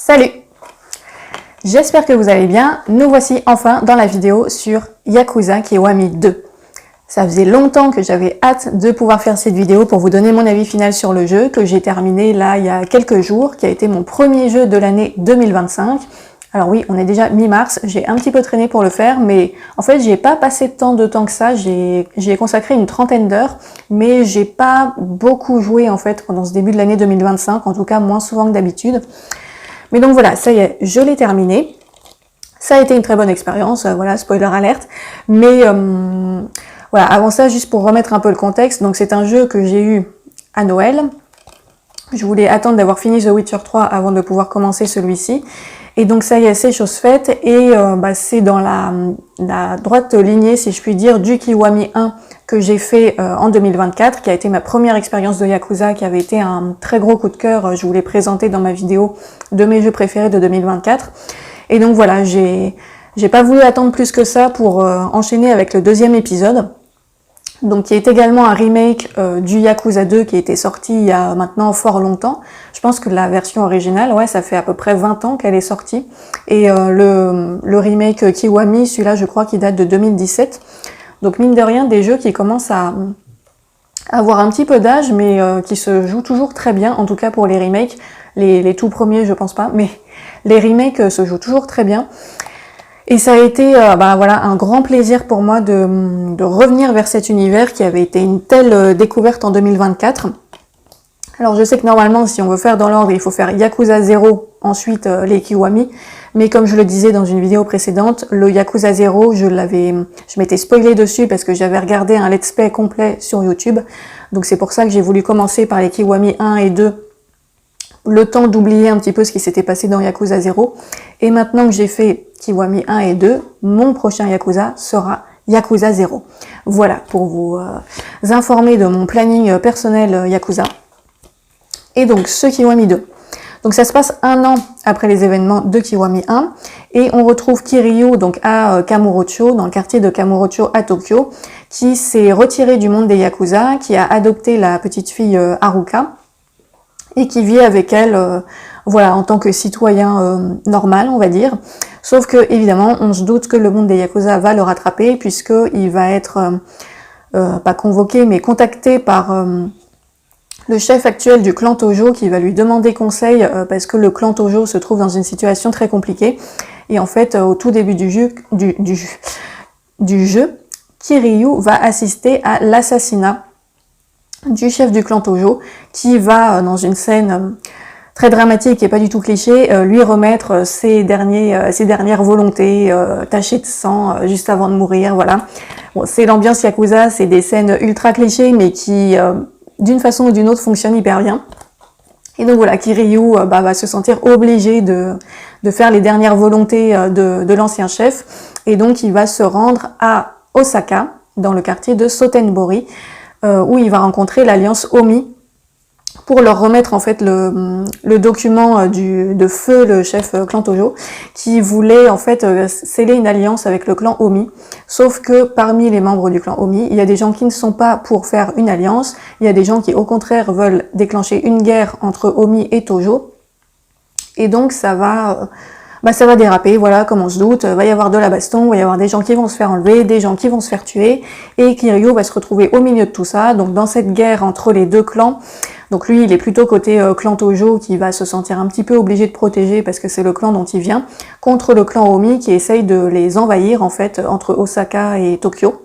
Salut! J'espère que vous allez bien. Nous voici enfin dans la vidéo sur Yakuza Kiwami 2. Ça faisait longtemps que j'avais hâte de pouvoir faire cette vidéo pour vous donner mon avis final sur le jeu que j'ai terminé là il y a quelques jours, qui a été mon premier jeu de l'année 2025. Alors oui, on est déjà mi-mars, j'ai un petit peu traîné pour le faire, mais en fait j'ai pas passé tant de temps que ça, j'ai consacré une trentaine d'heures, mais j'ai pas beaucoup joué en fait pendant ce début de l'année 2025, en tout cas moins souvent que d'habitude. Mais donc voilà, ça y est, je l'ai terminé. Ça a été une très bonne expérience, voilà, spoiler alerte. Mais voilà, avant ça, juste pour remettre un peu le contexte, donc c'est un jeu que j'ai eu à Noël. Je voulais attendre d'avoir fini The Witcher 3 avant de pouvoir commencer celui-ci. Et donc ça y est, c'est chose faite, et c'est dans la droite lignée, si je puis dire, du Kiwami 1 que j'ai fait en 2024, qui a été ma première expérience de Yakuza, qui avait été un très gros coup de cœur. Je vous l'ai présenté dans ma vidéo de mes jeux préférés de 2024. Et donc voilà, j'ai pas voulu attendre plus que ça pour enchaîner avec le deuxième épisode. Donc qui est également un remake du Yakuza 2 qui était sorti il y a maintenant fort longtemps. Je pense que la version originale, ouais, ça fait à peu près 20 ans qu'elle est sortie. Et le remake Kiwami, celui-là je crois qu'il date de 2017. Donc mine de rien, des jeux qui commencent à avoir un petit peu d'âge, mais qui se jouent toujours très bien, en tout cas pour les remakes. Les tout premiers je pense pas, mais les remakes se jouent toujours très bien. Et ça a été voilà, un grand plaisir pour moi de revenir vers cet univers qui avait été une telle découverte en 2024. Alors je sais que normalement, si on veut faire dans l'ordre, il faut faire Yakuza 0, ensuite les Kiwami. Mais comme je le disais dans une vidéo précédente, le Yakuza 0, je m'étais spoilé dessus parce que j'avais regardé un let's play complet sur YouTube. Donc c'est pour ça que j'ai voulu commencer par les Kiwami 1 et 2, le temps d'oublier un petit peu ce qui s'était passé dans Yakuza 0. Et maintenant que j'ai fait Kiwami 1 et 2, mon prochain Yakuza sera Yakuza 0. Voilà, pour vous informer de mon planning personnel Yakuza. Et donc, ce Kiwami 2. Donc ça se passe un an après les événements de Kiwami 1, et on retrouve Kiryu donc à Kamurocho, dans le quartier de Kamurocho à Tokyo, qui s'est retiré du monde des Yakuza, qui a adopté la petite fille Haruka, et qui vit avec elle voilà, en tant que citoyen normal, on va dire. Sauf que, évidemment, on se doute que le monde des Yakuza va le rattraper, puisqu'il va être, pas convoqué, mais contacté par le chef actuel du clan Tojo, qui va lui demander conseil, parce que le clan Tojo se trouve dans une situation très compliquée. Et en fait, au tout début du jeu, Kiryu va assister à l'assassinat du chef du clan Tojo, qui va, dans une scène très dramatique et pas du tout cliché, lui remettre ses dernières volontés tachées de sang juste avant de mourir, voilà. Bon, c'est l'ambiance Yakuza, c'est des scènes ultra clichés, mais qui, d'une façon ou d'une autre, fonctionnent hyper bien. Et donc voilà, Kiryu va se sentir obligé de faire les dernières volontés de l'ancien chef, et donc il va se rendre à Osaka, dans le quartier de Sotenbori, où il va rencontrer l'alliance Omi pour leur remettre en fait le document de Feu, le chef clan Tojo, qui voulait en fait sceller une alliance avec le clan Omi. Sauf que parmi les membres du clan Omi, il y a des gens qui ne sont pas pour faire une alliance, il y a des gens qui au contraire veulent déclencher une guerre entre Omi et Tojo. Et donc ça va déraper, voilà, comme on se doute, va y avoir de la baston, va y avoir des gens qui vont se faire enlever, des gens qui vont se faire tuer, et Kiryu va se retrouver au milieu de tout ça, donc dans cette guerre entre les deux clans. Donc lui, il est plutôt côté clan Tojo, qui va se sentir un petit peu obligé de protéger, parce que c'est le clan dont il vient, contre le clan Omi, qui essaye de les envahir, en fait, entre Osaka et Tokyo.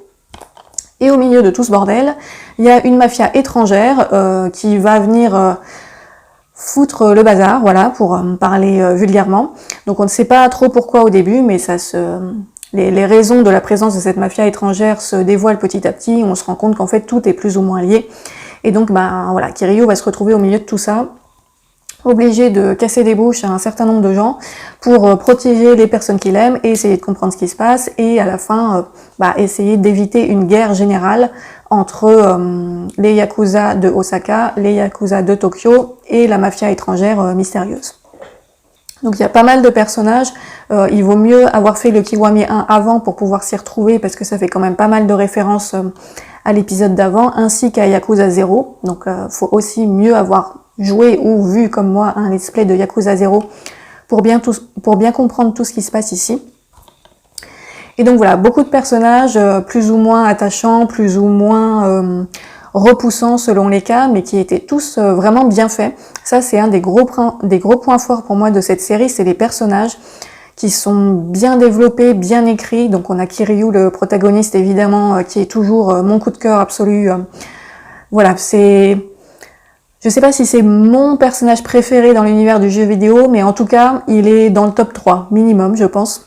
Et au milieu de tout ce bordel, il y a une mafia étrangère qui va venir foutre le bazar, voilà, pour parler vulgairement. Donc on ne sait pas trop pourquoi au début, mais les raisons de la présence de cette mafia étrangère se dévoilent petit à petit. On se rend compte qu'en fait tout est plus ou moins lié. Et donc voilà, Kiryu va se retrouver au milieu de tout ça, obligé de casser des bouches à un certain nombre de gens pour protéger les personnes qu'il aime et essayer de comprendre ce qui se passe, et à la fin essayer d'éviter une guerre générale entre les Yakuza de Osaka, les Yakuza de Tokyo et la mafia étrangère mystérieuse. Donc il y a pas mal de personnages, il vaut mieux avoir fait le Kiwami 1 avant pour pouvoir s'y retrouver, parce que ça fait quand même pas mal de références à l'épisode d'avant, ainsi qu'à Yakuza 0, donc faut aussi mieux avoir joué ou vu comme moi un let's play de Yakuza 0 pour bien comprendre tout ce qui se passe ici. Et donc voilà, beaucoup de personnages plus ou moins attachants, plus ou moins repoussants selon les cas, mais qui étaient tous vraiment bien faits. Ça, c'est un des gros points forts pour moi de cette série, c'est les personnages qui sont bien développés, bien écrits. Donc on a Kiryu, le protagoniste évidemment, qui est toujours mon coup de cœur absolu. Voilà, je sais pas si c'est mon personnage préféré dans l'univers du jeu vidéo, mais en tout cas, il est dans le top 3, minimum, je pense.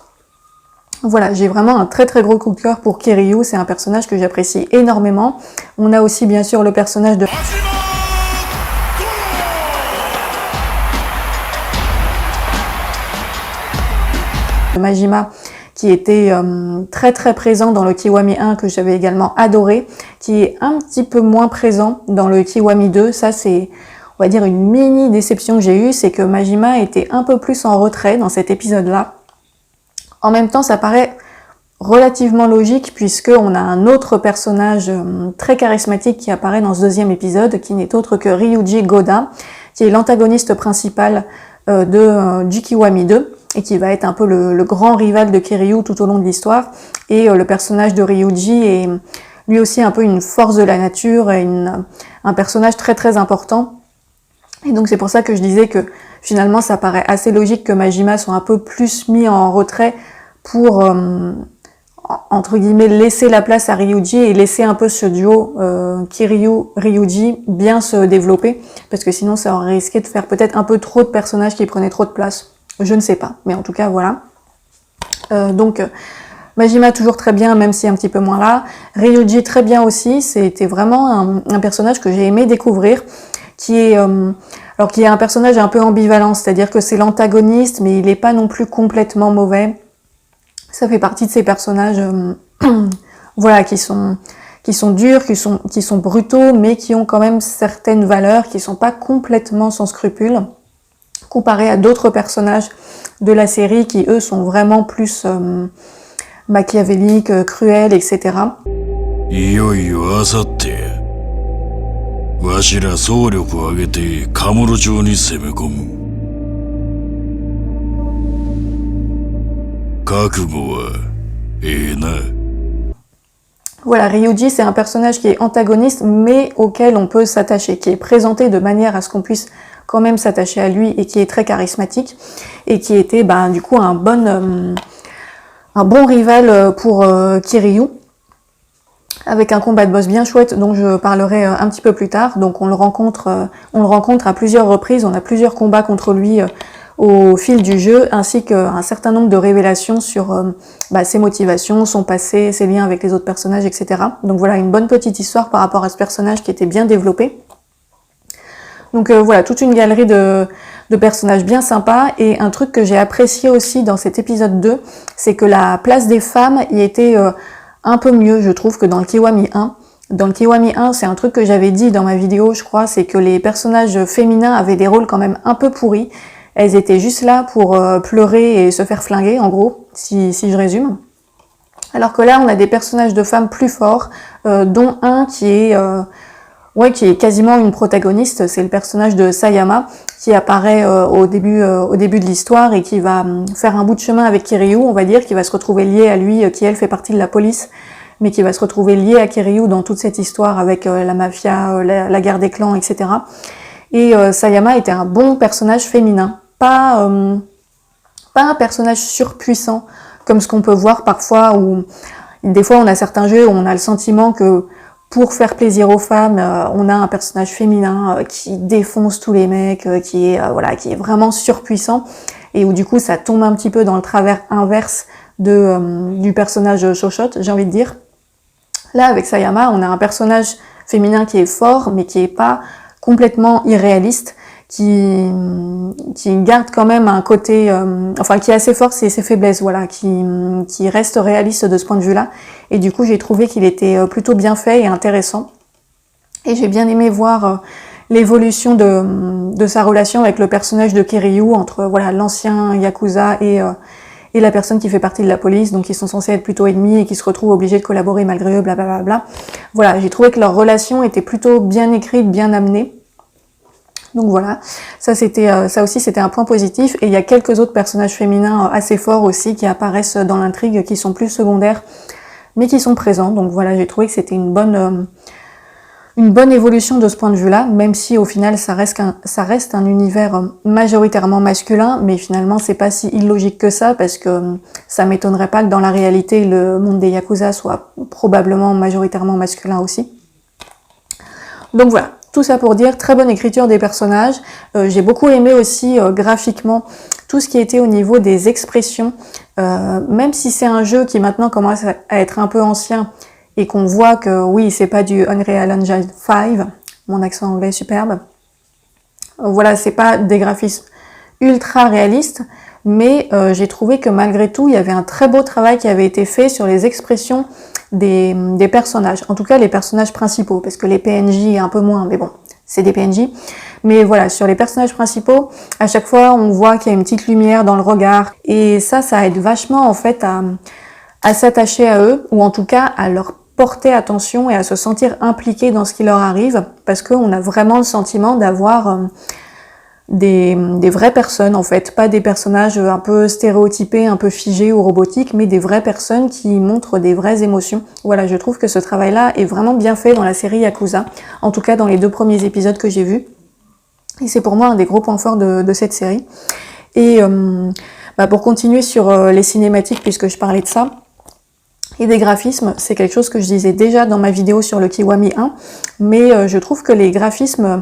Voilà, j'ai vraiment un très très gros coup de cœur pour Kiryu, c'est un personnage que j'apprécie énormément. On a aussi bien sûr le personnage de Majima, qui était très très présent dans le Kiwami 1, que j'avais également adoré, qui est un petit peu moins présent dans le Kiwami 2. Ça, c'est, on va dire, une mini déception que j'ai eue, c'est que Majima était un peu plus en retrait dans cet épisode-là. En même temps, ça paraît relativement logique, puisqu'on a un autre personnage très charismatique qui apparaît dans ce deuxième épisode, qui n'est autre que Ryuji Goda, qui est l'antagoniste principal du Kiwami 2, et qui va être un peu le grand rival de Kiryu tout au long de l'histoire. Et le personnage de Ryuji est lui aussi un peu une force de la nature, et un personnage très très important. Et donc c'est pour ça que je disais que finalement ça paraît assez logique que Majima soit un peu plus mis en retrait pour, entre guillemets, laisser la place à Ryuji et laisser un peu ce duo Kiryu-Ryuji bien se développer, parce que sinon ça aurait risqué de faire peut-être un peu trop de personnages qui prenaient trop de place. Je ne sais pas, mais en tout cas voilà. Donc Majima toujours très bien, même si un petit peu moins là. Ryuji très bien aussi, c'était vraiment un personnage que j'ai aimé découvrir, qui est un personnage un peu ambivalent, c'est-à-dire que c'est l'antagoniste, mais il n'est pas non plus complètement mauvais. Ça fait partie de ces personnages voilà, qui sont durs, qui sont brutaux, mais qui ont quand même certaines valeurs, qui sont pas complètement sans scrupules, comparé à d'autres personnages de la série qui, eux, sont vraiment plus machiavéliques, cruels, etc. いよいよあさってわしら総力を挙げてカムロ町に攻め込む。覚悟はええな。Voilà, Ryuji, c'est un personnage qui est antagoniste, mais auquel on peut s'attacher, qui est présenté de manière à ce qu'on puisse quand même s'attacher à lui, et qui est très charismatique, et qui était du coup un bon rival pour Kiryu, avec un combat de boss bien chouette dont je parlerai un petit peu plus tard. Donc on le rencontre à plusieurs reprises, on a plusieurs combats contre lui au fil du jeu, ainsi qu'un certain nombre de révélations sur ses motivations, son passé, ses liens avec les autres personnages, etc. Donc voilà, une bonne petite histoire par rapport à ce personnage qui était bien développé. Donc voilà, toute une galerie de personnages bien sympas. Et un truc que j'ai apprécié aussi dans cet épisode 2, c'est que la place des femmes y était un peu mieux, je trouve, que dans le Kiwami 1. Dans le Kiwami 1, c'est un truc que j'avais dit dans ma vidéo, je crois, c'est que les personnages féminins avaient des rôles quand même un peu pourris. Elles étaient juste là pour pleurer et se faire flinguer, en gros, si je résume. Alors que là, on a des personnages de femmes plus forts, dont un qui est quasiment une protagoniste, c'est le personnage de Sayama, qui apparaît au début de l'histoire et qui va faire un bout de chemin avec Kiryu, on va dire, qui va se retrouver lié à lui, qui elle fait partie de la police, mais qui va se retrouver lié à Kiryu dans toute cette histoire avec la mafia, la guerre des clans, etc. Et Sayama était un bon personnage féminin, pas un personnage surpuissant, comme ce qu'on peut voir parfois, où des fois on a certains jeux où on a le sentiment que pour faire plaisir aux femmes, on a un personnage féminin qui défonce tous les mecs, qui est vraiment surpuissant, et où du coup ça tombe un petit peu dans le travers inverse du personnage chochotte, j'ai envie de dire. Là, avec Sayama, on a un personnage féminin qui est fort, mais qui est pas complètement irréaliste, qui garde quand même un côté, qui est assez fort, c'est ses faiblesses, voilà, qui reste réaliste de ce point de vue-là. Et du coup, j'ai trouvé qu'il était plutôt bien fait et intéressant. Et j'ai bien aimé voir l'évolution de sa relation avec le personnage de Kiryu, entre l'ancien Yakuza et la personne qui fait partie de la police, donc ils sont censés être plutôt ennemis et qui se retrouvent obligés de collaborer malgré eux, blablabla. Voilà, j'ai trouvé que leur relation était plutôt bien écrite, bien amenée. Donc voilà, ça aussi c'était un point positif. Et il y a quelques autres personnages féminins assez forts aussi qui apparaissent dans l'intrigue, qui sont plus secondaires, mais qui sont présents. Donc voilà, j'ai trouvé que c'était une bonne évolution de ce point de vue-là, même si au final ça reste un univers majoritairement masculin, mais finalement c'est pas si illogique que ça, parce que ça m'étonnerait pas que dans la réalité le monde des Yakuza soit probablement majoritairement masculin aussi. Donc voilà, tout ça pour dire très bonne écriture des personnages. J'ai beaucoup aimé aussi graphiquement tout ce qui était au niveau des expressions, même si c'est un jeu qui maintenant commence à être un peu ancien, et qu'on voit que oui, c'est pas du Unreal Engine 5, mon accent anglais est superbe. Voilà, c'est pas des graphismes ultra réalistes, mais j'ai trouvé que malgré tout, il y avait un très beau travail qui avait été fait sur les expressions des personnages. En tout cas, les personnages principaux, parce que les PNJ un peu moins, mais bon, c'est des PNJ. Mais voilà, sur les personnages principaux, à chaque fois, on voit qu'il y a une petite lumière dans le regard, et ça aide vachement en fait à s'attacher à eux, ou en tout cas à leur porter attention et à se sentir impliqué dans ce qui leur arrive, parce qu'on a vraiment le sentiment d'avoir des vraies personnes en fait, pas des personnages un peu stéréotypés, un peu figés ou robotiques, mais des vraies personnes qui montrent des vraies émotions. Voilà, je trouve que ce travail-là est vraiment bien fait dans la série Yakuza, en tout cas dans les 2 premiers épisodes que j'ai vus, et c'est pour moi un des gros points forts de cette série. Et pour continuer sur les cinématiques, puisque je parlais de ça, et des graphismes, c'est quelque chose que je disais déjà dans ma vidéo sur le Kiwami 1, mais je trouve que les graphismes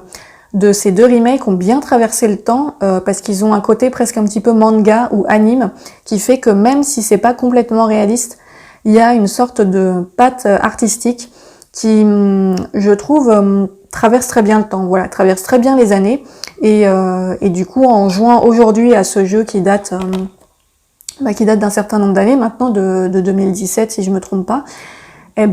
de ces 2 remakes ont bien traversé le temps, parce qu'ils ont un côté presque un petit peu manga ou anime, qui fait que même si c'est pas complètement réaliste, il y a une sorte de patte artistique qui, je trouve, traverse très bien le temps, voilà, traverse très bien les années, et du coup, en jouant aujourd'hui à ce jeu qui date d'un certain nombre d'années maintenant, de 2017 si je me trompe pas, et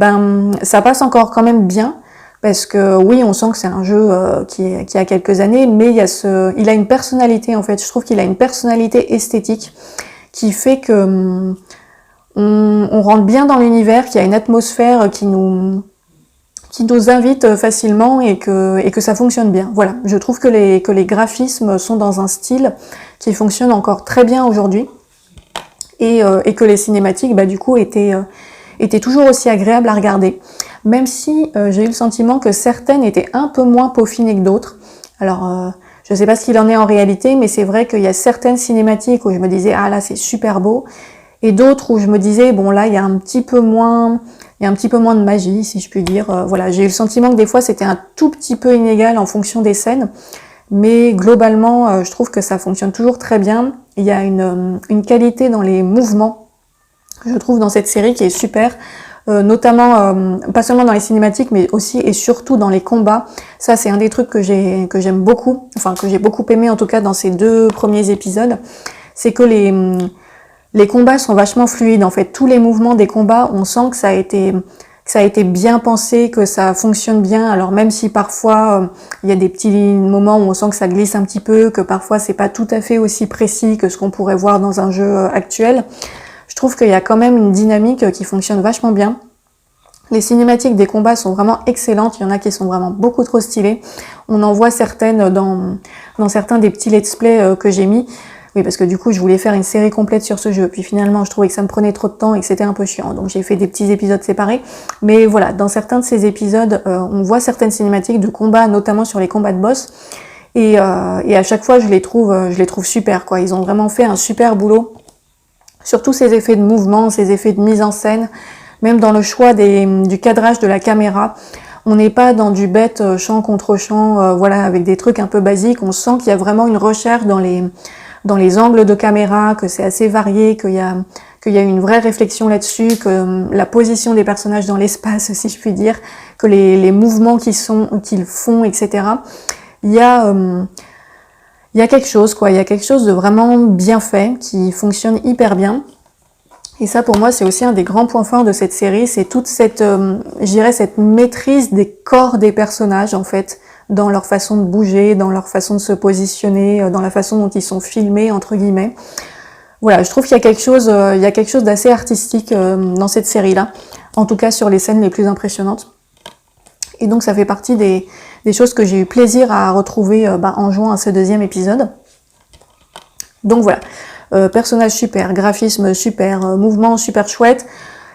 ça passe encore quand même bien, parce que oui, on sent que c'est un jeu qui a quelques années, mais il a une personnalité en fait, je trouve qu'il a une personnalité esthétique qui fait que on rentre bien dans l'univers, qu'il y a une atmosphère qui nous invite facilement, et que ça fonctionne bien. Voilà, je trouve que les graphismes sont dans un style qui fonctionne encore très bien aujourd'hui. Et que les cinématiques, du coup, étaient toujours aussi agréables à regarder. Même si j'ai eu le sentiment que certaines étaient un peu moins peaufinées que d'autres. Alors, je sais pas ce qu'il en est en réalité, mais c'est vrai qu'il y a certaines cinématiques où je me disais, ah là, c'est super beau. Et d'autres où je me disais, bon là, il y a un petit peu moins de magie, si je puis dire. Voilà, j'ai eu le sentiment que des fois, c'était un tout petit peu inégal en fonction des scènes. Mais globalement, je trouve que ça fonctionne toujours très bien. Il y a une qualité dans les mouvements, je trouve, dans cette série qui est super, notamment, pas seulement dans les cinématiques, mais aussi et surtout dans les combats. Ça, c'est un des trucs que j'aime beaucoup, enfin que j'ai beaucoup aimé en tout cas dans ces 2 premiers épisodes, c'est que les combats sont vachement fluides. En fait, tous les mouvements des combats, on sent que ça a été bien pensé, que ça fonctionne bien. Alors même si parfois il y a des petits moments où on sent que ça glisse un petit peu, que parfois c'est pas tout à fait aussi précis que ce qu'on pourrait voir dans un jeu actuel, je trouve qu'il y a quand même une dynamique qui fonctionne vachement bien. Les cinématiques des combats sont vraiment excellentes, il y en a qui sont vraiment beaucoup trop stylées. On en voit certaines dans certains des petits let's play que j'ai mis. Oui, parce que du coup, je voulais faire une série complète sur ce jeu. Puis finalement, je trouvais que ça me prenait trop de temps et que c'était un peu chiant. Donc j'ai fait des petits épisodes séparés. Mais voilà, dans certains de ces épisodes, on voit certaines cinématiques de combat, notamment sur les combats de boss. Et à chaque fois, je les trouve super, quoi. Ils ont vraiment fait un super boulot. Surtout ces effets de mouvement, ces effets de mise en scène, même dans le choix du cadrage de la caméra. On n'est pas dans du bête champ contre champ, voilà, avec des trucs un peu basiques. On sent qu'il y a vraiment une recherche dans les angles de caméra, que c'est assez varié, qu'il y a une vraie réflexion là-dessus, que la position des personnages dans l'espace, si je puis dire, que les mouvements qu'ils font, etc. Il y a quelque chose, quoi. Il y a quelque chose de vraiment bien fait, qui fonctionne hyper bien. Et ça, pour moi, c'est aussi un des grands points forts de cette série, c'est toute cette, je dirais, cette maîtrise des corps des personnages, en fait, dans leur façon de bouger, dans leur façon de se positionner, dans la façon dont ils sont filmés, entre guillemets. Voilà, je trouve qu'il y a quelque chose d'assez artistique dans cette série-là, en tout cas sur les scènes les plus impressionnantes. Et donc ça fait partie des des choses que j'ai eu plaisir à retrouver en jouant à ce deuxième épisode. Donc voilà, personnage super, graphisme super, mouvement super chouette.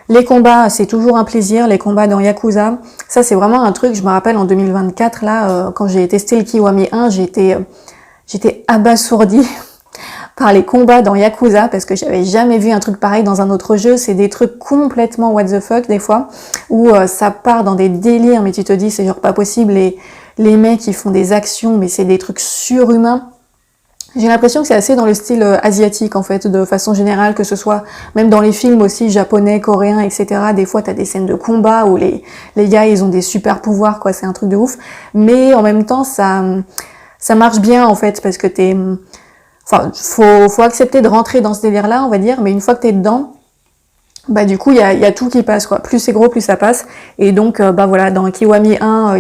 Les combats, c'est toujours un plaisir, les combats dans Yakuza. Ça, c'est vraiment un truc, je me rappelle en 2024, là, quand j'ai testé le Kiwami 1, j'étais abasourdie par les combats dans Yakuza, parce que j'avais jamais vu un truc pareil dans un autre jeu. C'est des trucs complètement what the fuck, des fois, où ça part dans des délires, mais tu te dis, c'est genre pas possible, les mecs, ils font des actions, mais c'est des trucs surhumains. J'ai l'impression que c'est assez dans le style asiatique, en fait, de façon générale, que ce soit même dans les films aussi, japonais, coréens, etc. Des fois, t'as des scènes de combat où les gars, ils ont des super pouvoirs, quoi, c'est un truc de ouf. Mais en même temps, ça marche bien, en fait, parce que faut accepter de rentrer dans ce délire-là, on va dire, mais une fois que t'es dedans, bah du coup il y a tout qui passe, quoi. Plus c'est gros, plus ça passe. Et donc voilà, dans Kiwami 1,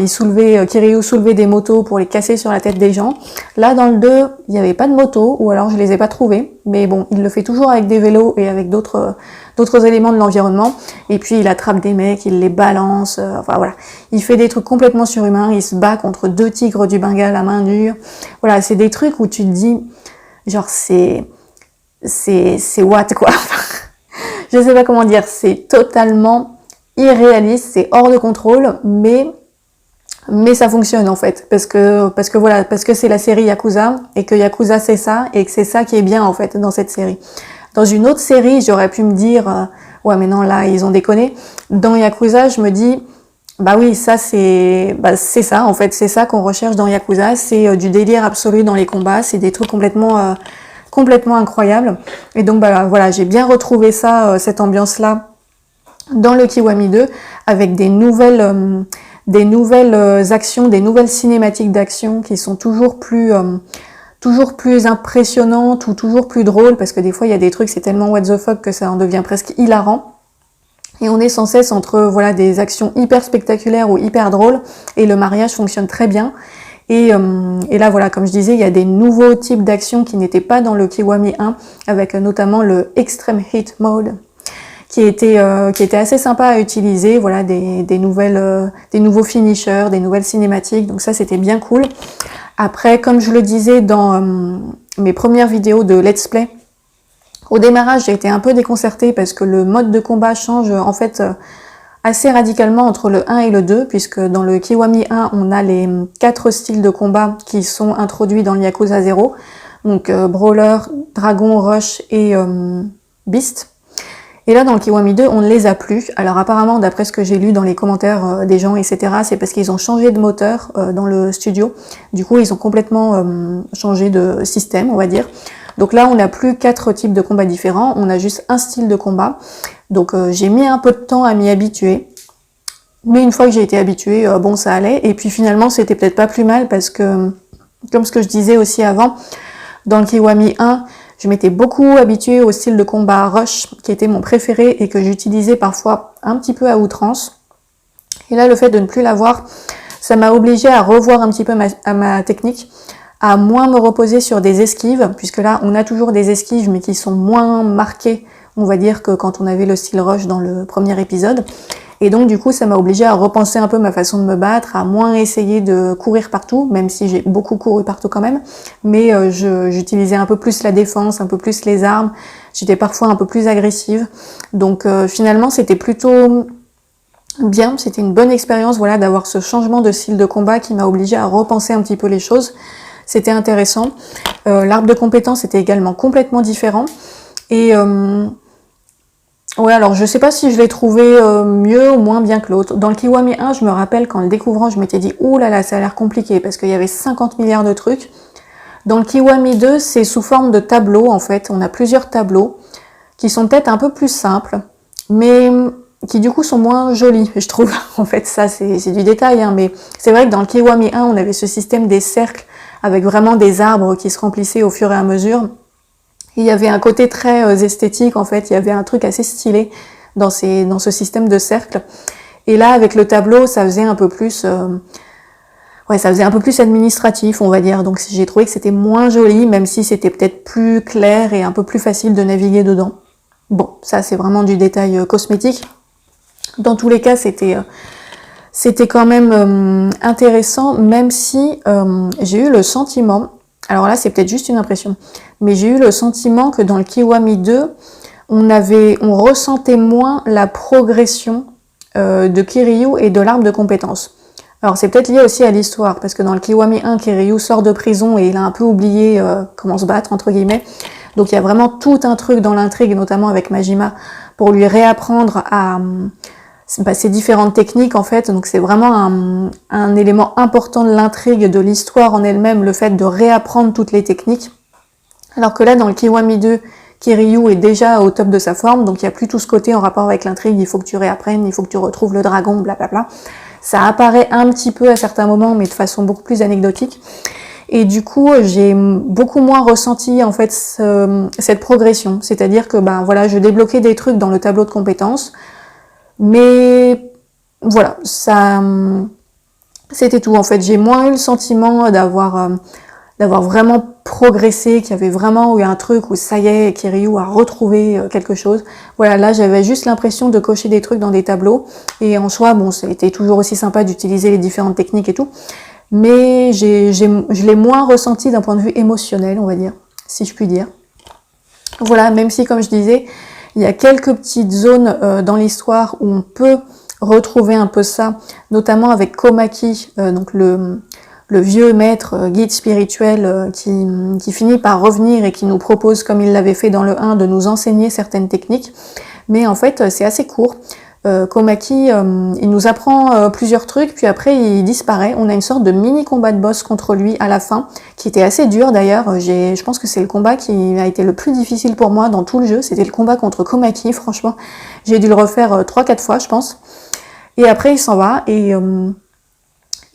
Kiryu soulevait des motos pour les casser sur la tête des gens. Là dans le 2, il n'y avait pas de motos, ou alors je les ai pas trouvées. Mais bon, il le fait toujours avec des vélos et avec d'autres éléments de l'environnement. Et puis il attrape des mecs, il les balance, enfin voilà. Il fait des trucs complètement surhumains, il se bat contre 2 tigres du Bengale à main nue. Voilà, c'est des trucs où tu te dis, genre c'est what, quoi. Je sais pas comment dire, c'est totalement irréaliste, c'est hors de contrôle, mais ça fonctionne en fait, parce que c'est la série Yakuza, et que Yakuza c'est ça, et que c'est ça qui est bien en fait dans cette série. Dans une autre série, j'aurais pu me dire, ouais mais non là ils ont déconné. Dans Yakuza, je me dis, bah oui, ça c'est ça en fait, c'est ça qu'on recherche dans Yakuza, c'est du délire absolu dans les combats, c'est des trucs complètement incroyable. Et donc voilà, j'ai bien retrouvé ça, cette ambiance-là, dans le Kiwami 2, avec des nouvelles actions, des nouvelles cinématiques d'action qui sont toujours plus impressionnantes ou toujours plus drôles, parce que des fois il y a des trucs, c'est tellement what the fuck que ça en devient presque hilarant. Et on est sans cesse entre des actions hyper spectaculaires ou hyper drôles, et le mariage fonctionne très bien. Et là, voilà, comme je disais, il y a des nouveaux types d'actions qui n'étaient pas dans le Kiwami 1, avec notamment le Extreme Hit Mode, qui était assez sympa à utiliser. Voilà, des nouveaux finishers, des nouvelles cinématiques. Donc ça, c'était bien cool. Après, comme je le disais dans mes premières vidéos de Let's Play, au démarrage, j'ai été un peu déconcertée parce que le mode de combat change en fait assez radicalement entre le 1 et le 2, puisque dans le Kiwami 1, on a les 4 styles de combat qui sont introduits dans le Yakuza 0. Donc Brawler, Dragon, Rush et Beast. Et là, dans le Kiwami 2, on ne les a plus. Alors apparemment, d'après ce que j'ai lu dans les commentaires des gens, etc., c'est parce qu'ils ont changé de moteur dans le studio. Du coup, ils ont complètement changé de système, on va dire. Donc là, on n'a plus 4 types de combats différents, on a juste un style de combat. Donc j'ai mis un peu de temps à m'y habituer. Mais une fois que j'ai été habituée, bon, ça allait. Et puis finalement, c'était peut-être pas plus mal parce que, comme ce que je disais aussi avant, dans le Kiwami 1, je m'étais beaucoup habituée au style de combat Rush, qui était mon préféré et que j'utilisais parfois un petit peu à outrance. Et là, le fait de ne plus l'avoir, ça m'a obligée à revoir un petit peu ma technique, à moins me reposer sur des esquives, puisque là, on a toujours des esquives, mais qui sont moins marquées, on va dire, que quand on avait le style Rush dans le premier épisode. Et donc, du coup, ça m'a obligée à repenser un peu ma façon de me battre, à moins essayer de courir partout, même si j'ai beaucoup couru partout quand même. Mais j'utilisais un peu plus la défense, un peu plus les armes. J'étais parfois un peu plus agressive. Donc, finalement, c'était plutôt bien. C'était une bonne expérience, voilà, d'avoir ce changement de style de combat qui m'a obligée à repenser un petit peu les choses. C'était intéressant. L'arbre de compétences était également complètement différent. Et ouais, alors je sais pas si je l'ai trouvé mieux ou moins bien que l'autre. Dans le Kiwami 1, je me rappelle qu'en le découvrant, je m'étais dit « Ouh là là, ça a l'air compliqué » parce qu'il y avait 50 milliards de trucs. Dans le Kiwami 2, c'est sous forme de tableaux en fait. On a plusieurs tableaux qui sont peut-être un peu plus simples, mais qui du coup sont moins jolis, je trouve. En fait, ça c'est du détail, hein, mais c'est vrai que dans le Kiwami 1, on avait ce système des cercles avec vraiment des arbres qui se remplissaient au fur et à mesure. Il y avait un côté très esthétique, en fait, il y avait un truc assez stylé dans ce système de cercles. Et là, avec le tableau, ça faisait un peu plus administratif, on va dire. Donc j'ai trouvé que c'était moins joli, même si c'était peut-être plus clair et un peu plus facile de naviguer dedans. Bon, ça c'est vraiment du détail cosmétique. Dans tous les cas, c'était c'était quand même intéressant, même si j'ai eu le sentiment, alors là c'est peut-être juste une impression, mais j'ai eu le sentiment que dans le Kiwami 2, on ressentait moins la progression de Kiryu et de l'arbre de compétences. Alors c'est peut-être lié aussi à l'histoire, parce que dans le Kiwami 1, Kiryu sort de prison et il a un peu oublié comment se battre, entre guillemets. Donc il y a vraiment tout un truc dans l'intrigue, notamment avec Majima, pour lui réapprendre à ces différentes techniques en fait. Donc c'est vraiment un élément important de l'intrigue, de l'histoire en elle-même, le fait de réapprendre toutes les techniques. Alors que là, dans le Kiwami 2, Kiryu est déjà au top de sa forme, donc il n'y a plus tout ce côté en rapport avec l'intrigue, il faut que tu réapprennes, il faut que tu retrouves le dragon, blablabla. Ça apparaît un petit peu à certains moments, mais de façon beaucoup plus anecdotique. Et du coup, j'ai beaucoup moins ressenti en fait cette progression. C'est-à-dire que ben voilà, je débloquais des trucs dans le tableau de compétences, mais voilà, ça, c'était tout. En fait, j'ai moins eu le sentiment d'avoir vraiment progressé, qu'il y avait vraiment eu un truc où ça y est, Kiryu a retrouvé quelque chose. Voilà, là j'avais juste l'impression de cocher des trucs dans des tableaux, et en soi, bon, ça a été toujours aussi sympa d'utiliser les différentes techniques et tout, mais je l'ai moins ressenti d'un point de vue émotionnel, on va dire, si je puis dire. Voilà, même si, comme je disais, il y a quelques petites zones dans l'histoire où on peut retrouver un peu ça, notamment avec Komaki, donc le vieux maître guide spirituel qui finit par revenir et qui nous propose, comme il l'avait fait dans le 1, de nous enseigner certaines techniques. Mais en fait, c'est assez court. Komaki, il nous apprend plusieurs trucs, puis après il disparaît. On a une sorte de mini combat de boss contre lui à la fin, qui était assez dur d'ailleurs. Je pense que c'est le combat qui a été le plus difficile pour moi dans tout le jeu. C'était le combat contre Komaki, franchement. J'ai dû le refaire 3-4 fois, je pense. Et après il s'en va, et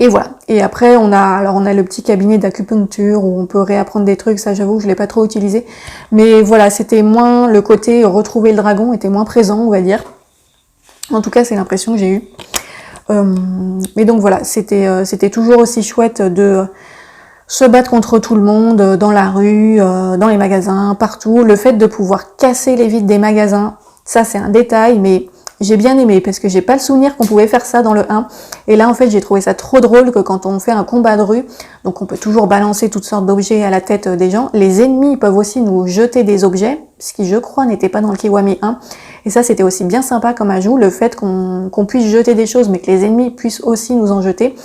voilà. Et après, on a le petit cabinet d'acupuncture où on peut réapprendre des trucs. Ça, j'avoue, je l'ai pas trop utilisé. Mais voilà, c'était moins le côté retrouver le dragon était moins présent, on va dire. En tout cas, c'est l'impression que j'ai eue. Mais donc voilà, c'était toujours aussi chouette de se battre contre tout le monde, dans la rue, dans les magasins, partout. Le fait de pouvoir casser les vitres des magasins, ça c'est un détail, mais j'ai bien aimé parce que j'ai pas le souvenir qu'on pouvait faire ça dans le 1. Et là, en fait, j'ai trouvé ça trop drôle que quand on fait un combat de rue, donc on peut toujours balancer toutes sortes d'objets à la tête des gens, les ennemis peuvent aussi nous jeter des objets, ce qui, je crois, n'était pas dans le Kiwami 1. Et ça, c'était aussi bien sympa comme ajout, le fait qu'on puisse jeter des choses, mais que les ennemis puissent aussi nous en jeter.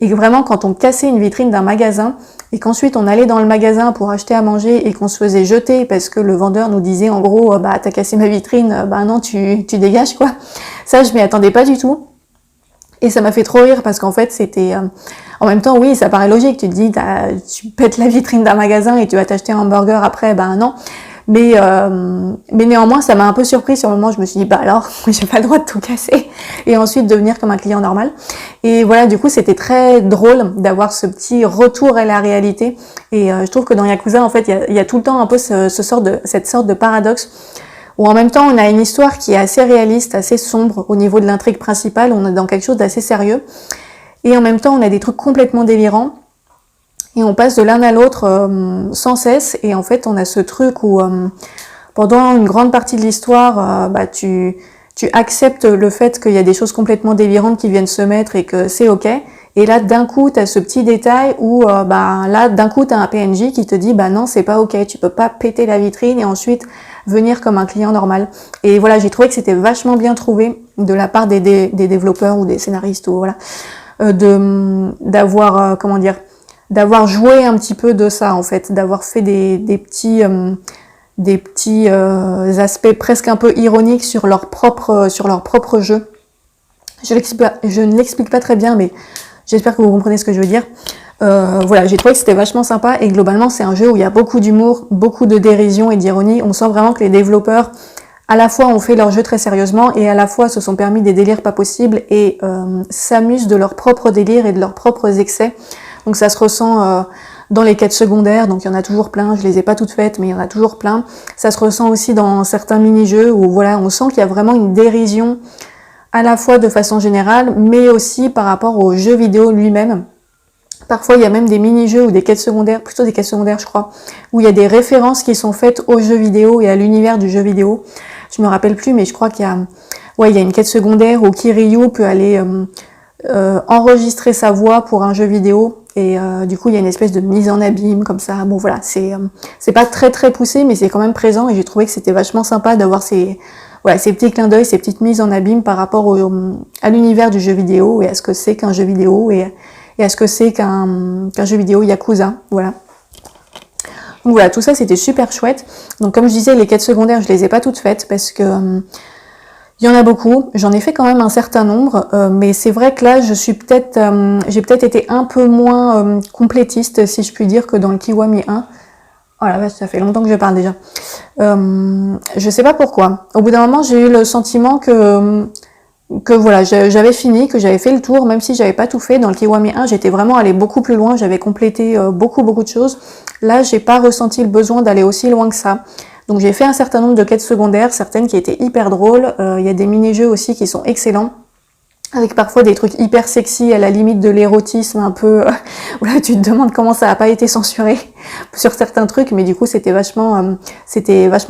Et que vraiment, quand on cassait une vitrine d'un magasin, et qu'ensuite on allait dans le magasin pour acheter à manger et qu'on se faisait jeter parce que le vendeur nous disait en gros bah t'as cassé ma vitrine, bah non tu dégages quoi. Ça je m'y attendais pas du tout. Et ça m'a fait trop rire parce qu'en fait c'était en même temps oui ça paraît logique, tu te dis tu pètes la vitrine d'un magasin et tu vas t'acheter un hamburger après, bah non. Mais néanmoins, ça m'a un peu surpris sur le moment. Je me suis dit, bah alors, j'ai pas le droit de tout casser. Et ensuite, devenir comme un client normal. Et voilà, du coup, c'était très drôle d'avoir ce petit retour à la réalité. Et je trouve que dans Yakuza, en fait, il y a tout le temps un peu cette sorte de paradoxe. Où en même temps, on a une histoire qui est assez réaliste, assez sombre au niveau de l'intrigue principale. On est dans quelque chose d'assez sérieux. Et en même temps, on a des trucs complètement délirants. Et on passe de l'un à l'autre sans cesse, et en fait on a ce truc où pendant une grande partie de l'histoire, bah, tu acceptes le fait qu'il y a des choses complètement délirantes qui viennent se mettre et que c'est ok, et là d'un coup tu as ce petit détail où bah, là d'un coup tu as un PNJ qui te dit bah non c'est pas ok, tu peux pas péter la vitrine et ensuite venir comme un client normal. Et voilà, j'ai trouvé que c'était vachement bien trouvé de la part des développeurs ou des scénaristes ou voilà, d'avoir comment dire, d'avoir joué un petit peu de ça en fait, d'avoir fait des petits aspects presque un peu ironiques sur leur propre jeu. Je ne l'explique pas très bien, mais j'espère que vous comprenez ce que je veux dire. Voilà, j'ai trouvé que c'était vachement sympa et globalement c'est un jeu où il y a beaucoup d'humour, beaucoup de dérision et d'ironie. On sent vraiment que les développeurs à la fois ont fait leur jeu très sérieusement et à la fois se sont permis des délires pas possibles et s'amusent de leurs propres délires et de leurs propres excès. Donc ça se ressent dans les quêtes secondaires, donc il y en a toujours plein, je les ai pas toutes faites, mais il y en a toujours plein. Ça se ressent aussi dans certains mini-jeux où voilà, on sent qu'il y a vraiment une dérision à la fois de façon générale, mais aussi par rapport au jeu vidéo lui-même. Parfois il y a même des mini-jeux ou des quêtes secondaires, plutôt des quêtes secondaires je crois, où il y a des références qui sont faites au jeu vidéo et à l'univers du jeu vidéo. Je me rappelle plus, mais je crois qu'il y a une quête secondaire où Kiryu peut aller enregistrer sa voix pour un jeu vidéo. Et du coup, il y a une espèce de mise en abîme comme ça. Bon voilà, c'est pas très très poussé, mais c'est quand même présent. Et j'ai trouvé que c'était vachement sympa d'avoir ces petits clins d'œil, ces petites mises en abîme par rapport à l'univers du jeu vidéo et à ce que c'est qu'un jeu vidéo et à ce que c'est qu'un jeu vidéo Yakuza. Voilà. Donc voilà, tout ça c'était super chouette. Donc comme je disais, les quêtes secondaires, je les ai pas toutes faites parce que il y en a beaucoup. J'en ai fait quand même un certain nombre, mais c'est vrai que là, j'ai peut-être été un peu moins complétiste, si je puis dire, que dans le Kiwami 1. Oh la vache, ça fait longtemps que je parle déjà. Je sais pas pourquoi. Au bout d'un moment, j'ai eu le sentiment que voilà, j'avais fini, que j'avais fait le tour, même si j'avais pas tout fait. Dans le Kiwami 1, j'étais vraiment allée beaucoup plus loin, j'avais complété beaucoup de choses. Là, j'ai pas ressenti le besoin d'aller aussi loin que ça. Donc j'ai fait un certain nombre de quêtes secondaires, certaines qui étaient hyper drôles. Il y a des mini-jeux aussi qui sont excellents, avec parfois des trucs hyper sexy, à la limite de l'érotisme un peu... voilà, tu te demandes comment ça n'a pas été censuré sur certains trucs, mais du coup c'était vachement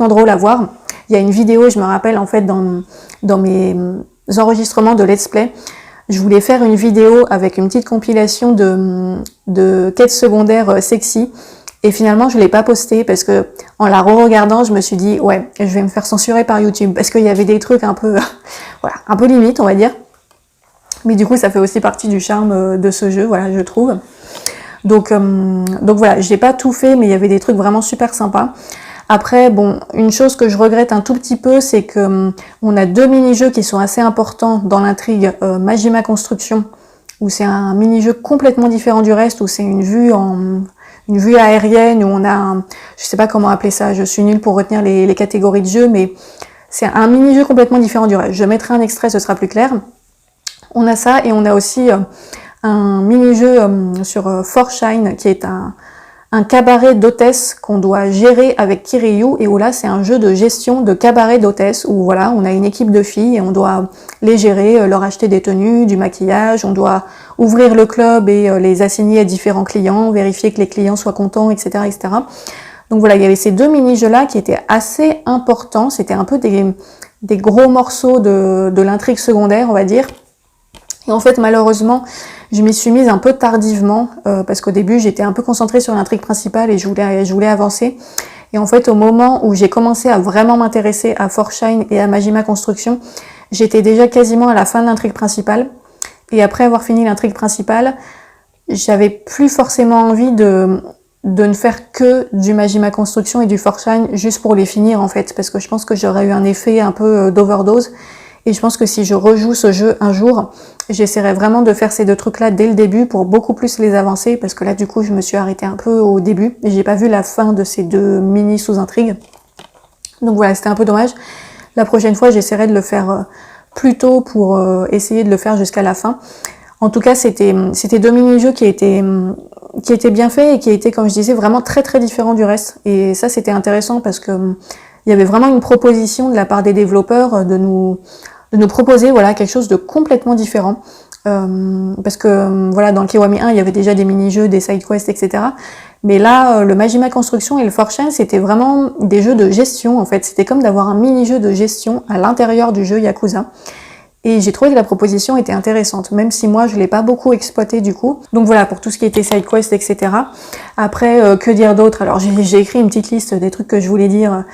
drôle à voir. Il y a une vidéo, je me rappelle en fait dans mes enregistrements de let's play, je voulais faire une vidéo avec une petite compilation de quêtes secondaires sexy. Et finalement, je l'ai pas postée parce que en la re-regardant, je me suis dit ouais, je vais me faire censurer par YouTube parce qu'il y avait des trucs un peu, voilà, un peu limite, on va dire. Mais du coup, ça fait aussi partie du charme de ce jeu, voilà, je trouve. Donc voilà, j'ai pas tout fait, mais il y avait des trucs vraiment super sympas. Après, bon, une chose que je regrette un tout petit peu, c'est que on a deux mini-jeux qui sont assez importants dans l'intrigue Majima Construction, où c'est un mini-jeu complètement différent du reste, où c'est une vue aérienne, où on a je sais pas comment appeler ça, je suis nulle pour retenir les catégories de jeux, mais c'est un mini-jeu complètement différent du reste. Je mettrai un extrait, ce sera plus clair. On a ça, et on a aussi un mini-jeu sur Forshine, qui est un cabaret d'hôtesses qu'on doit gérer avec Kiryu, et où là c'est un jeu de gestion de cabaret d'hôtesses, où voilà, on a une équipe de filles et on doit les gérer, leur acheter des tenues, du maquillage, on doit ouvrir le club et les assigner à différents clients, vérifier que les clients soient contents, etc. etc. Donc voilà, il y avait ces deux mini-jeux-là qui étaient assez importants, c'était un peu des gros morceaux de l'intrigue secondaire, on va dire. Et en fait, malheureusement, je m'y suis mise un peu tardivement, parce qu'au début, j'étais un peu concentrée sur l'intrigue principale et je voulais avancer. Et en fait, au moment où j'ai commencé à vraiment m'intéresser à Forshine et à Majima Construction, j'étais déjà quasiment à la fin de l'intrigue principale. Et après avoir fini l'intrigue principale, j'avais plus forcément envie de ne faire que du Majima Construction et du Forshine juste pour les finir, en fait, parce que je pense que j'aurais eu un effet un peu d'overdose. Et je pense que si je rejoue ce jeu un jour, j'essaierai vraiment de faire ces deux trucs-là dès le début pour beaucoup plus les avancer, parce que là, du coup, je me suis arrêtée un peu au début et j'ai pas vu la fin de ces deux mini sous-intrigues. Donc voilà, c'était un peu dommage. La prochaine fois, j'essaierai de le faire plus tôt pour essayer de le faire jusqu'à la fin. En tout cas, c'était deux mini-jeux qui étaient bien faits et qui étaient, comme je disais, vraiment très très différents du reste. Et ça, c'était intéressant parce que il y avait vraiment une proposition de la part des développeurs de nous proposer voilà quelque chose de complètement différent. Parce que voilà, dans le Kiwami 1, il y avait déjà des mini-jeux, des side-quests, etc. Mais là, le Majima Construction et le Forshine, c'était vraiment des jeux de gestion, en fait. C'était comme d'avoir un mini-jeu de gestion à l'intérieur du jeu Yakuza. Et j'ai trouvé que la proposition était intéressante, même si moi, je l'ai pas beaucoup exploité du coup. Donc voilà, pour tout ce qui était side-quest, etc. Après, que dire d'autre? Alors, j'ai écrit une petite liste des trucs que je voulais dire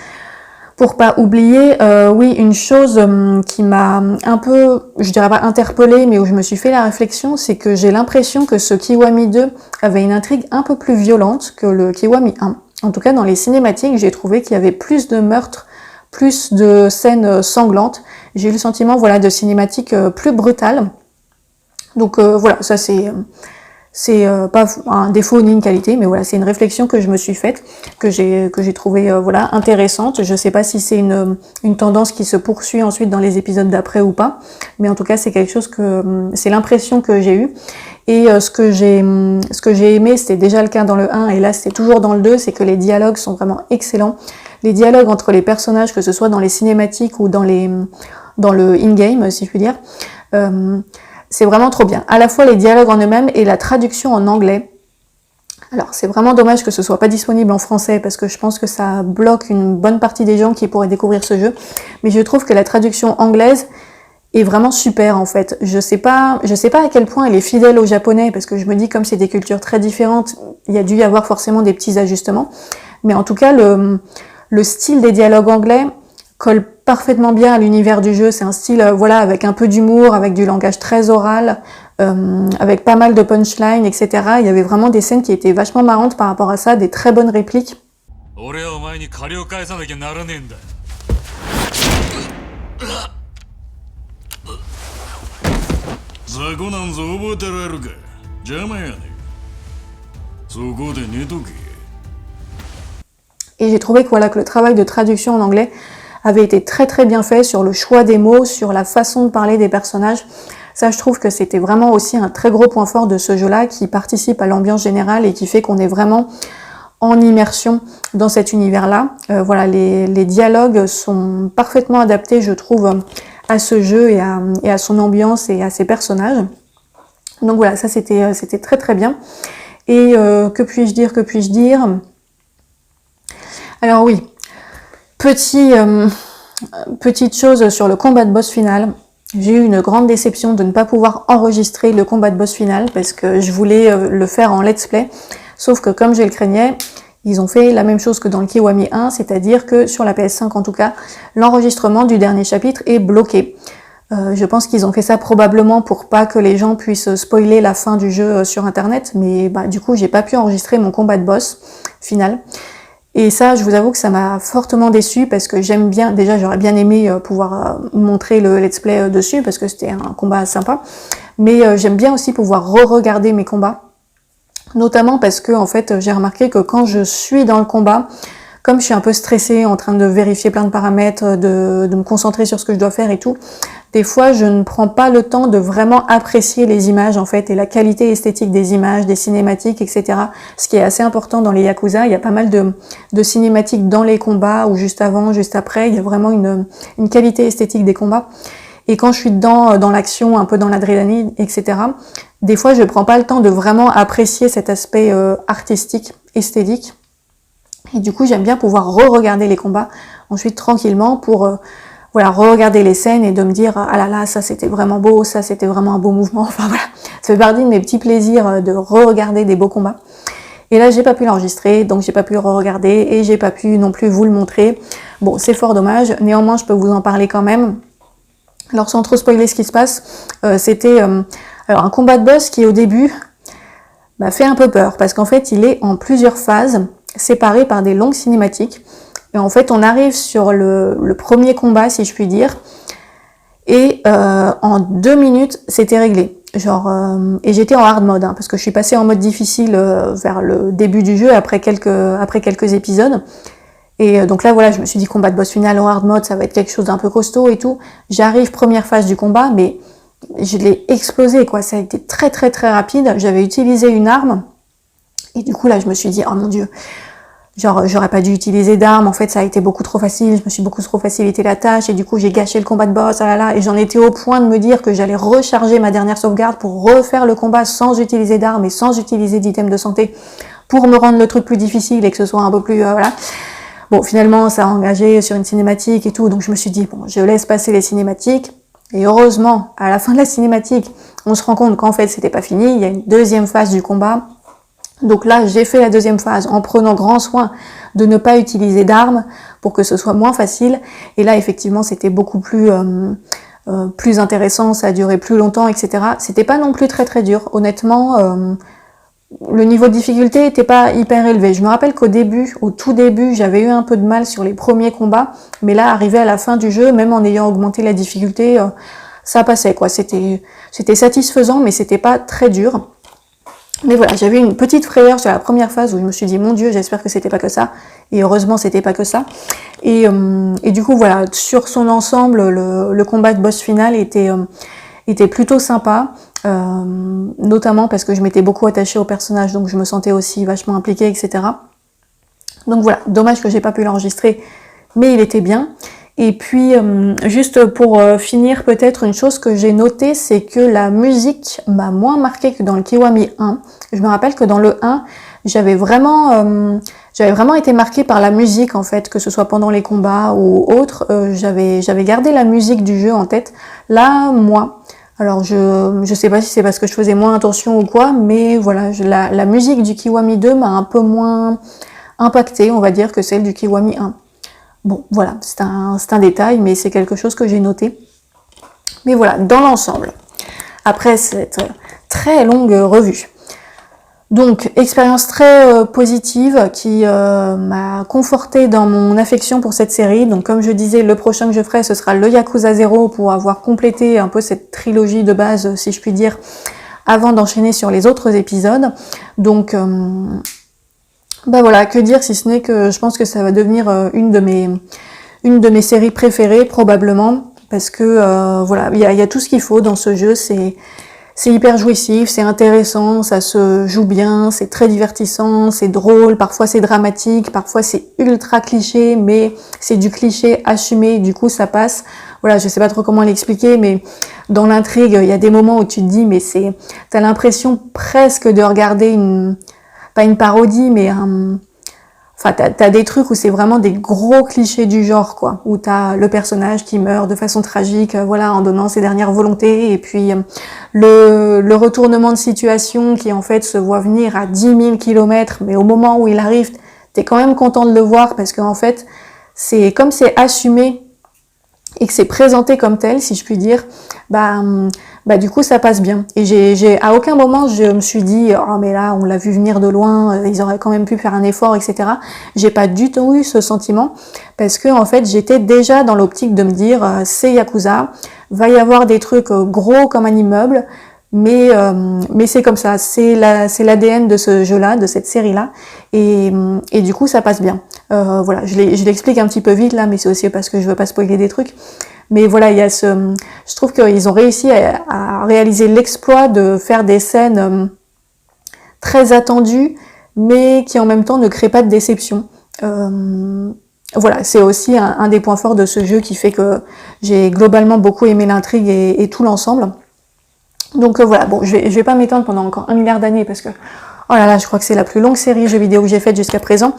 pour pas oublier. Oui, une chose qui m'a un peu, je dirais pas interpellée, mais où je me suis fait la réflexion, c'est que j'ai l'impression que ce Kiwami 2 avait une intrigue un peu plus violente que le Kiwami 1. En tout cas, dans les cinématiques, j'ai trouvé qu'il y avait plus de meurtres, plus de scènes sanglantes. J'ai eu le sentiment, voilà, de cinématiques plus brutales. Donc voilà, ça c'est pas un défaut ni une qualité, mais voilà, c'est une réflexion que je me suis faite, que j'ai trouvé voilà intéressante. Je sais pas si c'est une tendance qui se poursuit ensuite dans les épisodes d'après ou pas, mais en tout cas c'est quelque chose c'est l'impression que j'ai eue. Et ce que j'ai aimé, c'était déjà le cas dans le 1 et là c'est toujours dans le 2, c'est que les dialogues sont vraiment excellents. Les dialogues entre les personnages, que ce soit dans les cinématiques ou dans le in-game, si je puis dire. C'est vraiment trop bien. À la fois les dialogues en eux-mêmes et la traduction en anglais. Alors, c'est vraiment dommage que ce soit pas disponible en français parce que je pense que ça bloque une bonne partie des gens qui pourraient découvrir ce jeu. Mais je trouve que la traduction anglaise est vraiment super en fait. Je sais pas à quel point elle est fidèle aux japonais, parce que je me dis comme c'est des cultures très différentes, il y a dû y avoir forcément des petits ajustements. Mais en tout cas, le style des dialogues anglais colle parfaitement bien à l'univers du jeu. C'est un style, voilà, avec un peu d'humour, avec du langage très oral, avec pas mal de punchlines, etc. Il y avait vraiment des scènes qui étaient vachement marrantes par rapport à ça, des très bonnes répliques. 俺はお前に借りを返さなきゃならねえんだ。雑魚なんぞ覚えてられるか。邪魔やねん。そこで寝とけ。Et j'ai trouvé que, voilà, que le travail de traduction en anglais avait été très très bien fait sur le choix des mots, sur la façon de parler des personnages. Ça, je trouve que c'était vraiment aussi un très gros point fort de ce jeu-là, qui participe à l'ambiance générale et qui fait qu'on est vraiment en immersion dans cet univers-là. Voilà, les dialogues sont parfaitement adaptés, je trouve, à ce jeu et à son ambiance et à ses personnages. Donc voilà, ça c'était très très bien. Et que puis-je dire? Alors oui, petite chose sur le combat de boss final. J'ai eu une grande déception de ne pas pouvoir enregistrer le combat de boss final parce que je voulais le faire en let's play. Sauf que comme je le craignais, ils ont fait la même chose que dans le Kiwami 1, c'est-à-dire que sur la PS5 en tout cas, l'enregistrement du dernier chapitre est bloqué. Je pense qu'ils ont fait ça probablement pour pas que les gens puissent spoiler la fin du jeu sur internet, mais du coup j'ai pas pu enregistrer mon combat de boss final. Et ça, je vous avoue que ça m'a fortement déçue parce que j'aime bien, déjà j'aurais bien aimé pouvoir montrer le let's play dessus parce que c'était un combat sympa, mais j'aime bien aussi pouvoir re-regarder mes combats, notamment parce que en fait j'ai remarqué que quand je suis dans le combat, comme je suis un peu stressée, en train de vérifier plein de paramètres, de me concentrer sur ce que je dois faire et tout, des fois je ne prends pas le temps de vraiment apprécier les images en fait et la qualité esthétique des images, des cinématiques, etc. Ce qui est assez important dans les Yakuza, il y a pas mal de cinématiques dans les combats ou juste avant, juste après, il y a vraiment une qualité esthétique des combats. Et quand je suis dans l'action, un peu dans l'adrénaline, etc., des fois je prends pas le temps de vraiment apprécier cet aspect artistique, esthétique. Et du coup, j'aime bien pouvoir re-regarder les combats ensuite tranquillement pour voilà, re-regarder les scènes et de me dire ah là là, ça c'était vraiment beau, ça c'était vraiment un beau mouvement. Enfin voilà, ça fait partie de mes petits plaisirs de re-regarder des beaux combats. Et là, j'ai pas pu l'enregistrer, donc j'ai pas pu re-regarder et j'ai pas pu non plus vous le montrer. Bon, c'est fort dommage. Néanmoins, je peux vous en parler quand même. Alors, sans trop spoiler ce qui se passe, c'était alors un combat de boss qui au début fait un peu peur parce qu'en fait, il est en plusieurs phases, séparés par des longues cinématiques. Et en fait, on arrive sur le premier combat, si je puis dire, et en 2 minutes, c'était réglé. Genre, et j'étais en hard mode, parce que je suis passée en mode difficile vers le début du jeu, après quelques épisodes. Et donc là, voilà, je me suis dit combat de boss final en hard mode, ça va être quelque chose d'un peu costaud et tout. J'arrive, première phase du combat, mais je l'ai explosé, quoi. Ça a été très très très rapide. J'avais utilisé une arme, et du coup là, je me suis dit, oh mon Dieu, genre j'aurais pas dû utiliser d'armes, en fait ça a été beaucoup trop facile, je me suis beaucoup trop facilité la tâche, et du coup j'ai gâché le combat de boss, ah là là, et j'en étais au point de me dire que j'allais recharger ma dernière sauvegarde pour refaire le combat sans utiliser d'armes et sans utiliser d'items de santé, pour me rendre le truc plus difficile et que ce soit un peu plus, voilà. Bon, finalement ça a engagé sur une cinématique et tout, donc je me suis dit, bon, je laisse passer les cinématiques. Et heureusement, à la fin de la cinématique, on se rend compte qu'en fait c'était pas fini, il y a une deuxième phase du combat. Donc là, j'ai fait la deuxième phase en prenant grand soin de ne pas utiliser d'armes pour que ce soit moins facile. Et là, effectivement, c'était beaucoup plus intéressant, ça a duré plus longtemps, etc. C'était pas non plus très très dur. Honnêtement, le niveau de difficulté n'était pas hyper élevé. Je me rappelle qu'au tout début, j'avais eu un peu de mal sur les premiers combats, mais là, arrivé à la fin du jeu, même en ayant augmenté la difficulté, ça passait, quoi. C'était satisfaisant, mais c'était pas très dur. Mais voilà, j'avais une petite frayeur sur la première phase où je me suis dit, mon Dieu, j'espère que c'était pas que ça. Et heureusement, c'était pas que ça. Et du coup, voilà, sur son ensemble, le combat de boss final était plutôt sympa. Notamment parce que je m'étais beaucoup attachée au personnage, donc je me sentais aussi vachement impliquée, etc. Donc voilà, dommage que j'ai pas pu l'enregistrer, mais il était bien. Et puis, juste pour finir, peut-être une chose que j'ai notée, c'est que la musique m'a moins marqué que dans le Kiwami 1. Je me rappelle que dans le 1, j'avais vraiment j'avais vraiment été marquée par la musique en fait, que ce soit pendant les combats ou autre. J'avais gardé la musique du jeu en tête. Là, moi, alors je sais pas si c'est parce que je faisais moins attention ou quoi, mais voilà, la musique du Kiwami 2 m'a un peu moins impactée, on va dire, que celle du Kiwami 1. Bon, voilà, c'est un détail, mais c'est quelque chose que j'ai noté. Mais voilà, dans l'ensemble, après cette très longue revue, donc, expérience très positive qui m'a confortée dans mon affection pour cette série. Donc, comme je disais, le prochain que je ferai, ce sera le Yakuza 0 pour avoir complété un peu cette trilogie de base, si je puis dire, avant d'enchaîner sur les autres épisodes. Donc, bah voilà, que dire si ce n'est que je pense que ça va devenir une de mes séries préférées, probablement, parce que voilà, il y a tout ce qu'il faut dans ce jeu. C'est hyper jouissif, c'est intéressant, ça se joue bien, c'est très divertissant, c'est drôle, parfois c'est dramatique, parfois c'est ultra cliché, mais c'est du cliché assumé, du coup ça passe. Voilà, je sais pas trop comment l'expliquer, mais dans l'intrigue, il y a des moments où tu te dis, mais t'as l'impression presque de regarder pas une parodie, mais enfin, t'as des trucs où c'est vraiment des gros clichés du genre, quoi. Où t'as le personnage qui meurt de façon tragique, voilà, en donnant ses dernières volontés, et puis le retournement de situation qui, en fait, se voit venir à 10 000 km, mais au moment où il arrive, t'es quand même content de le voir, parce qu'en fait, comme c'est assumé, et que c'est présenté comme tel, si je puis dire, bah du coup ça passe bien. Et à aucun moment je me suis dit oh mais là on l'a vu venir de loin, ils auraient quand même pu faire un effort, etc. J'ai pas du tout eu ce sentiment parce que en fait j'étais déjà dans l'optique de me dire c'est Yakuza, va y avoir des trucs gros comme un immeuble, mais c'est comme ça, c'est l'ADN de ce jeu-là, de cette série-là, et du coup ça passe bien. Voilà, je l'explique un petit peu vite là, mais c'est aussi parce que je veux pas spoiler des trucs. Mais voilà, il y a je trouve qu'ils ont réussi à réaliser l'exploit de faire des scènes très attendues, mais qui en même temps ne créent pas de déception. Voilà, c'est aussi un des points forts de ce jeu qui fait que j'ai globalement beaucoup aimé l'intrigue et tout l'ensemble. Donc voilà, bon, je vais pas m'étendre pendant encore 1 milliard d'années parce que, oh là là, je crois que c'est la plus longue série jeux vidéo que j'ai faite jusqu'à présent.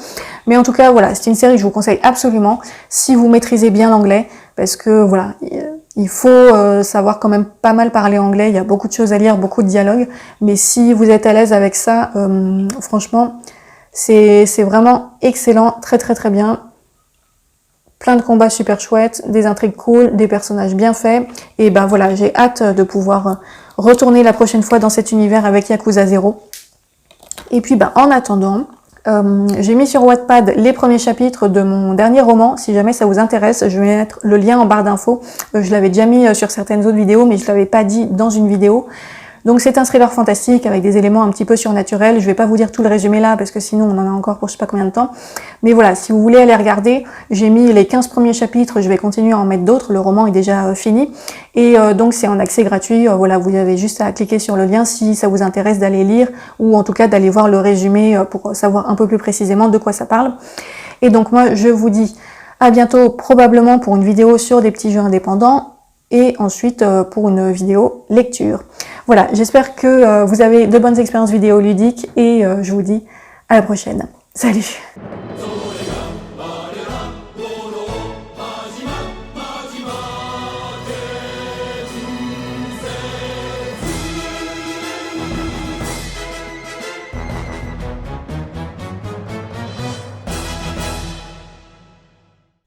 Mais en tout cas, voilà, c'est une série que je vous conseille absolument si vous maîtrisez bien l'anglais, parce que voilà, il faut savoir quand même pas mal parler anglais, il y a beaucoup de choses à lire, beaucoup de dialogues, mais si vous êtes à l'aise avec ça, franchement, c'est vraiment excellent, très très très bien. Plein de combats super chouettes, des intrigues cool, des personnages bien faits, et ben voilà, j'ai hâte de pouvoir retourner la prochaine fois dans cet univers avec Yakuza 0. Et puis ben en attendant, j'ai mis sur Wattpad les premiers chapitres de mon dernier roman, si jamais ça vous intéresse, je vais mettre le lien en barre d'infos. Je l'avais déjà mis sur certaines autres vidéos, mais je l'avais pas dit dans une vidéo. Donc c'est un thriller fantastique avec des éléments un petit peu surnaturels. Je vais pas vous dire tout le résumé là parce que sinon on en a encore pour je sais pas combien de temps. Mais voilà, si vous voulez aller regarder, j'ai mis les 15 premiers chapitres, je vais continuer à en mettre d'autres, le roman est déjà fini. Et donc c'est en accès gratuit, voilà, vous avez juste à cliquer sur le lien si ça vous intéresse d'aller lire ou en tout cas d'aller voir le résumé pour savoir un peu plus précisément de quoi ça parle. Et donc moi je vous dis à bientôt probablement pour une vidéo sur des petits jeux indépendants et ensuite pour une vidéo lecture. Voilà, j'espère que vous avez de bonnes expériences vidéoludiques et je vous dis à la prochaine. Salut!